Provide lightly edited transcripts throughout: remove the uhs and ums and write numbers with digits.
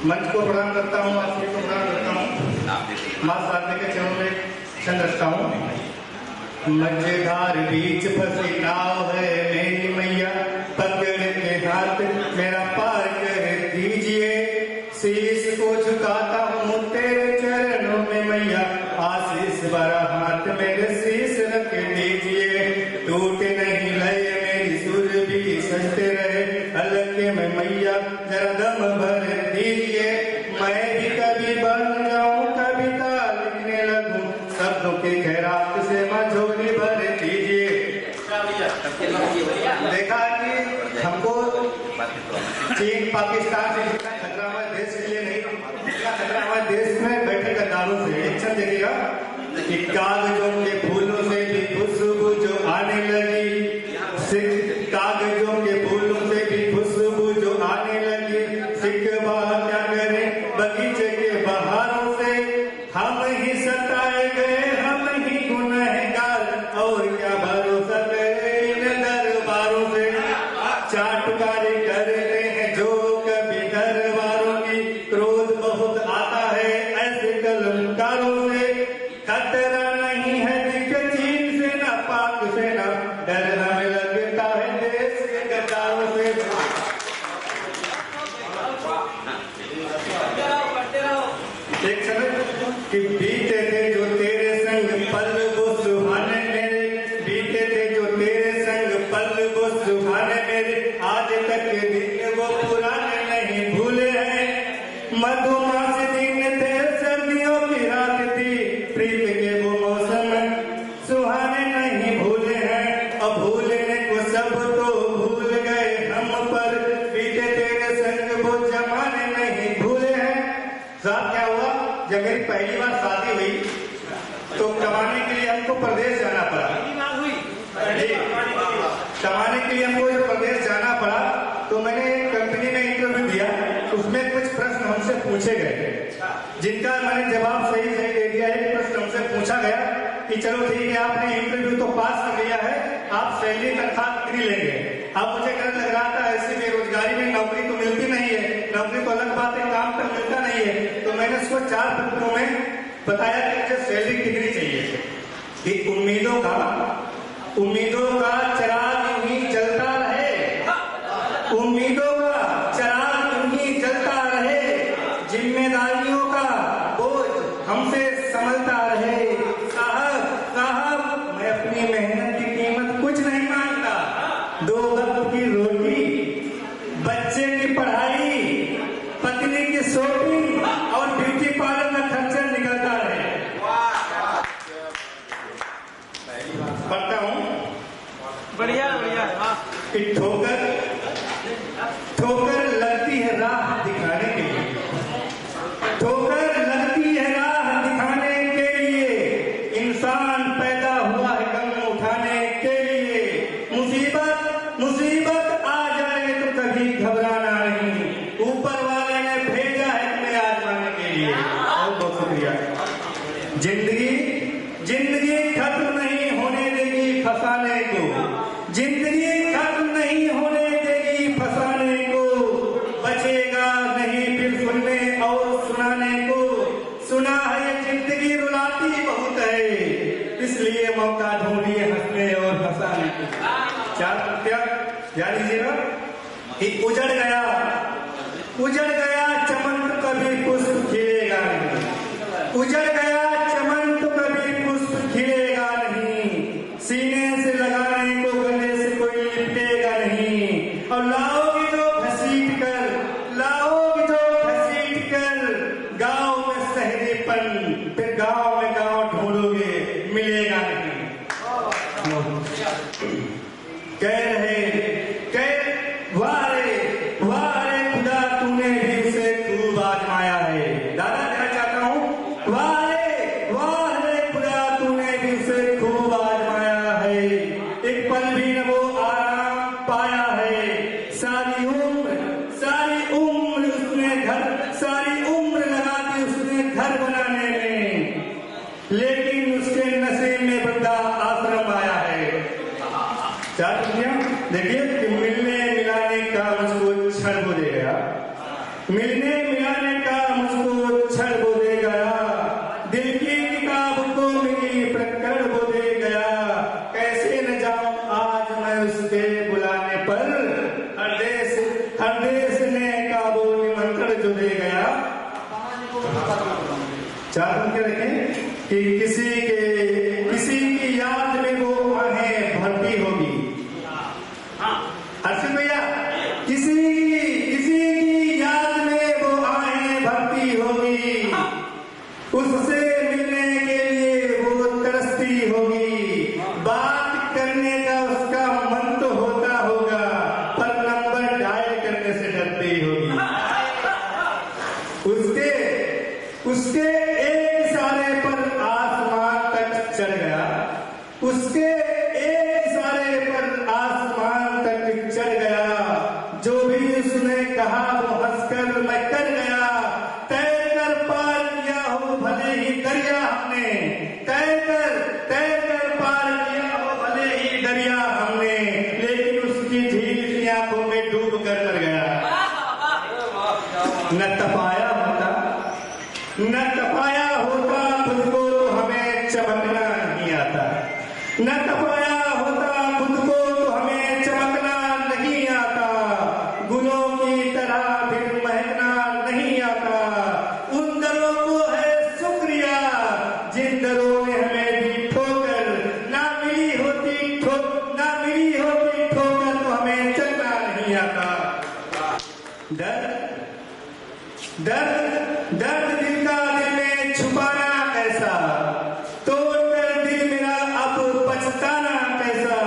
मंच को प्रणाम करता हूँ, आदमी को प्रणाम करता हूँ, माँ साधने के चरणों में क्षण रखता हूँ। मझधार बीच फंसी नाव है मेरी मैया, पकड़ के हाथ मेरा पार कर दीजिए। शीश को झुकाता हूँ तेरे चरणों में मैया, आशीष भरा हाथ मेरे शीश रख दीजिए। टूटे नहीं लय मेरी सुर भी सजते रहे, हल्के में मैया जरा दम भर दीजिए। मैं भी कभी बन जाऊं कविता लिखने लगूं, शब्दों की खैरात से मझोली भर दीजिए। देखा कि हमको चीन पाकिस्तान से जितना खतरा हमारे देश के लिए नहीं, जितना खतरा हमारे देश में बैठे गद्दारों से। एक क्षण देखिएगा कि कागजों के फूलों से भी खुशबू जो आने लगी, कागजों के फूलों से भी खुशबू जो आने लगी। सिकवा क्या करें बगीचे के बहारों से, हम ही सताए गए हम ही गुनहगार, और क्या भरोसा करें इन दरबारों से। चाटुकारी कर रहे हैं जो कभी दरबारों की, क्रोध बहुत आता है ऐसे कलमकारों से। खतरा नहीं है चीन से न पाक से, न डर हमें लगता है देश के गद्दारों से। एक समय कि बीते थे जो तेरे संग पल वो सुहाने मेरे, बीते थे जो तेरे संग पल वो सुहाने मेरे, आज तक के दिन वो पुराने नहीं भूले हैं। मधुमास दिन थे सर्दियों की रात थी, प्रीत के वो मौसम सुहाने नहीं भूले हैं। अब भूलने को सब तो भूल गए हम, पर बीते तेरे संग वो जमाने नहीं भूले हैं। साथ क्या हुआ, जब मेरी पहली बार शादी हुई तो कमाने के लिए हमको प्रदेश जाना पड़ा। कमाने के लिए हमको जब प्रदेश जाना पड़ा तो मैंने एक कंपनी में इंटरव्यू दिया। उसमें कुछ प्रश्न हमसे पूछे गए जिनका मैंने जवाब सही सही दे दिया। एक प्रश्न हमसे पूछा गया कि चलो ठीक है आपने इंटरव्यू तो पास कर लिया है, आप सैलरी तनख्वाह कितनी लेंगे। अब मुझे डर लग रहा था ऐसी बेरोजगारी में नौकरी तो मिलती नहीं है, नौकरी तो अलग बात है, काम तो मिलता नहीं है। तो मैंने उसको 4 पंक्तियों में बताया कि मुझे सैलरी कितनी चाहिए। कि उम्मीदों का चिराग यूं ही जलता रहे, उम्मीदों का चिराग यूं ही जलता रहे, जिम्मेदारियों का बोझ हमसे संभलता रहे। साहब मैं अपनी मेहनत की कीमत कुछ नहीं मांगता, 2 वक्त की रोटी, बच्चे की पढ़ाई, पत्नी की शॉपिंग और ब्यूटी पार्लर में खर्चा निकलता रहे। पढ़ता हूँ, बढ़िया बढ़िया। ठोकर लगती है राह दिखाने के लिए, ठोकर लगती है राह दिखाने के लिए, इंसान पैदा हुआ है कदम उठाने के लिए। मुसीबत आ जाए तो कभी घबराना नहीं, ऊपर वाले ने भेजा है तुम्हें आजमाने के लिए। बहुत बहुत शुक्रिया। जिंदगी खत्म नहीं होने देगी फसाने को, जिंदगी खत्म नहीं होने देगी फसाने को, बचेगा नहीं फिर सुनने और सुनाने को। सुना है ये जिंदगी रुलाती बहुत है, इसलिए मौका ढूंढिए हंसने और फंसाने को। 4 पंक्तियां याद लीजिएगा कि उजड़ गया चमन तो कभी पुष्प खिलेगा नहीं, उजड़ गया चमन तो कभी पुष्प खिलेगा नहीं, सीने से लगाने को गले से कोई लिपटेगा नहीं। और लाओगी जो घसीट कर गांव में शहरीपन, फिर गांव में गांव ढूंढोगे मिलेगा नहीं। वाह रे खुदा तूने भी उसे खूब आजमाया है। दादा कहना चाहता हूँ, वाह रे खुदा तूने भी उसे खूब आजमाया है, एक पल भी न वो आराम पाया है। सारी उम्र लगा दी उसने घर बनाने में, लेकिन उसके नसीब में बंदा आश्रम आया है। 4 दुनिया देखिए कि मिलने मिलाने का मुझको क्षण हो गया, मिलने मिलाने का मुझको क्षण वो दे गया, दिल की किताब को मेरी प्रकड़ वो दे गया। कैसे न जाऊं आज मैं उसके बुलाने पर, हर देश ने का वो निमंत्रण जो दे गया। चार के रखें कि किसी की याद में वो आहें भरती होगी। अर्षित भैया, किसी की याद में वो आहें भरती होगी, उससे मिलने के लिए वो तरसती होगी। बात करने का उसका मन तो होता होगा, पर नंबर डायल करने से डरती होगी। उसके एक इशारे पर आसमान तक चढ़ गया, उसके एक इशारे पर आसमान तक चढ़ गया। जो भी उसने कहा वो हंसकर मैं कर गया। तय कर पार किया हो भले ही दरिया हमने, तय कर पार किया हो भले ही दरिया हमने, लेकिन उसकी झील की आंखों में डूब कर मर गया। न तपाया होता खुद को तो हमें चमकना नहीं आता, न तपाया होता खुद को तो हमें चमकना नहीं आता। गुलों की तरह फिर महकना नहीं आता। उन दरों को है शुक्रिया जिन दरों ने हमें दी ठोकर, ना मिली होती ठोकर तो हमें चलना नहीं आता। दर्द दिल का दिल में छुपाना कैसा, तोड़कर दिल मेरा अब पछताना कैसा।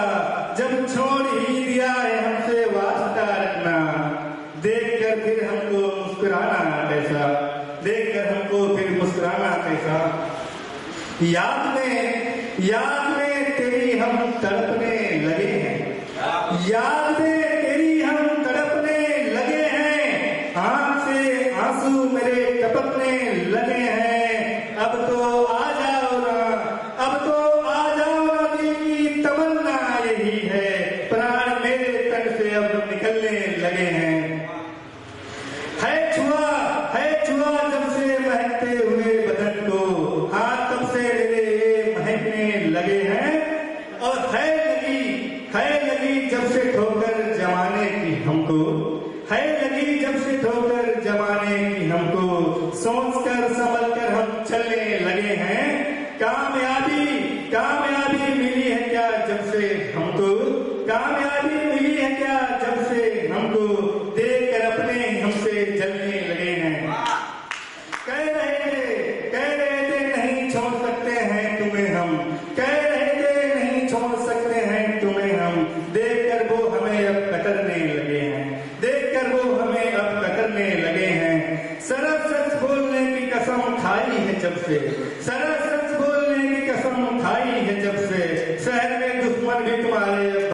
जब छोड़ ही दिया है हमसे वास्ता रखना, देखकर फिर हमको मुस्कुराना कैसा, देखकर हमको फिर मुस्कुराना कैसा। याद में तेरी हम तड़पने लगे हैं, याद में तेरी हम तड़पने लगे हैं। आंख से आंसू मेरे टपकने लगे हैं। अब तो आ जाओ ना दिल की तमन्ना यही है। प्राण मेरे तन से अब निकलने लगे हैं। है छुआ जब से महकते हुए बदन को, हाँ तब से मेरे महकने लगे हैं। और है लगी जब से ठोकर जमाने की हमको, है लगी जब से ठोकर जमाने की हमको। सोच कर संभल कर हम चलने लगे हैं। कामयाबी मिली है क्या जब से हमको, कामयाबी मिली है क्या जब से हमको। देखकर अपने हमसे जलने लगे हैं। कह रहे थे नहीं छोड़ सकते हैं तुम्हें हम, कह रहे थे नहीं छोड़ सकते हैं तुम्हें हम। देखकर वो हमें अब कतरने लगे हैं, देखकर वो हमें अब कतरने लगे हैं। सरस सच बोलने की कसम खाई है जब से, सरस